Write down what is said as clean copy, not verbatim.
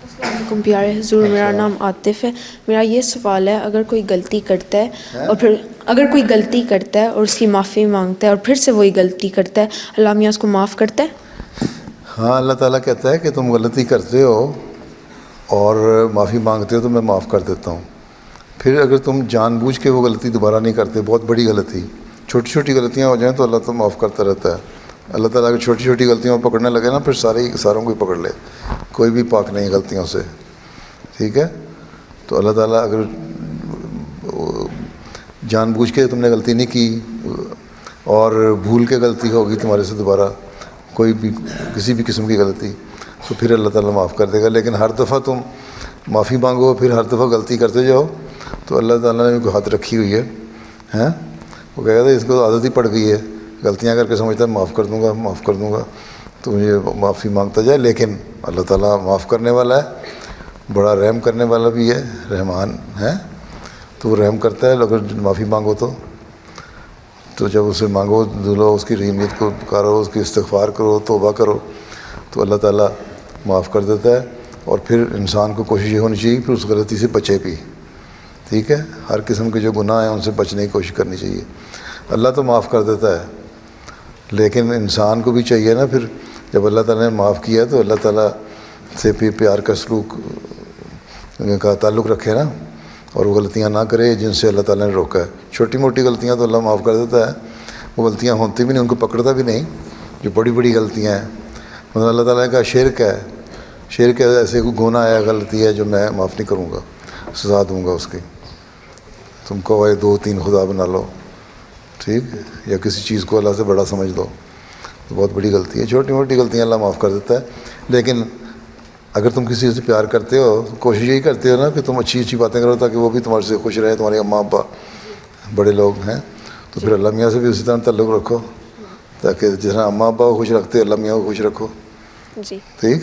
السلام علیکم پیارے حضور، میرا نام عاطف ہے. میرا یہ سوال ہے، اگر کوئی غلطی کرتا ہے اور پھر اگر کوئی غلطی کرتا ہے اور اس کی معافی مانگتا ہے اور پھر سے وہی غلطی کرتا ہے، اللہ میاں اس کو معاف کرتا ہے؟ ہاں، اللہ تعالیٰ کہتا ہے کہ تم غلطی کرتے ہو اور معافی مانگتے ہو تو میں معاف کر دیتا ہوں. پھر اگر تم جان بوجھ کے وہ غلطی دوبارہ نہیں کرتے، بہت بڑی غلطی، چھوٹی چھوٹی غلطیاں ہو جائیں تو اللہ تو معاف کرتا رہتا ہے. اللہ تعالیٰ اگر چھوٹی چھوٹی غلطیوں کو پکڑنے لگے نا، پھر ساروں کو ہی پکڑ لے، کوئی بھی پاک نہیں غلطیوں سے. ٹھیک ہے؟ تو اللہ تعالیٰ اگر جان بوجھ کے تم نے غلطی نہیں کی اور بھول کے غلطی ہوگی تمہارے سے دوبارہ کوئی بھی کسی بھی قسم کی غلطی، تو پھر اللہ تعالیٰ معاف کر دے گا. لیکن ہر دفعہ تم معافی مانگو پھر ہر دفعہ غلطی کرتے جاؤ تو اللہ تعالیٰ نے کوئی حد رکھی ہوئی ہے. وہ کہہ رہا ہے اس کو عادت ہی پڑ گئی ہے، غلطیاں کر کے سمجھتا ہے معاف کر دوں گا معاف کر دوں گا، تو مجھے معافی مانگتا جائے. لیکن اللہ تعالیٰ معاف کرنے والا ہے، بڑا رحم کرنے والا بھی ہے، رحمان ہے، تو وہ رحم کرتا ہے. اگر معافی مانگو تو جب اسے مانگو دلو، اس کی رحمیت کو پکارو، اس کی استغفار کرو، توبہ کرو، تو اللہ تعالیٰ معاف کر دیتا ہے. اور پھر انسان کو کوشش یہ ہونی چاہیے پھر اس غلطی سے بچے بھی. ٹھیک ہے؟ ہر قسم کے جو گناہ ہیں ان سے بچنے کی کوشش کرنی چاہیے. اللہ تو معاف کر دیتا ہے، لیکن انسان کو بھی چاہیے نا، پھر جب اللہ تعالیٰ نے معاف کیا تو اللہ تعالیٰ سے پھر پیار کا سلوک کا تعلق رکھے نا، اور وہ غلطیاں نہ کرے جن سے اللہ تعالیٰ نے روکا ہے. چھوٹی موٹی غلطیاں تو اللہ معاف کر دیتا ہے، وہ غلطیاں ہوتی بھی نہیں، ان کو پکڑتا بھی نہیں. جو بڑی بڑی غلطیاں ہیں، مطلب اللہ تعالیٰ کا شرک ہے، شرک ہے، ایسے کوئی گناہ ہے، غلطی ہے جو میں معاف نہیں کروں گا، سزا دوں گا اس کی. تم کو 2-3 خدا بنا لو، ٹھیک، یا کسی چیز کو اللہ سے بڑا سمجھ لو، تو بہت بڑی غلطی ہے. چھوٹی موٹی غلطیاں اللہ معاف کر دیتا ہے. لیکن اگر تم کسی سے پیار کرتے ہو، کوشش یہی کرتے ہو نا کہ تم اچھی اچھی باتیں کرو تاکہ وہ بھی تمہارے سے خوش رہے، تمہارے اماں ابا بڑے لوگ ہیں، تو پھر اللہ میاں سے بھی اسی طرح تعلق رکھو، تاکہ جس طرح اماں ابا کو خوش رکھتے اللہ میاں کو خوش رکھو. جی ٹھیک.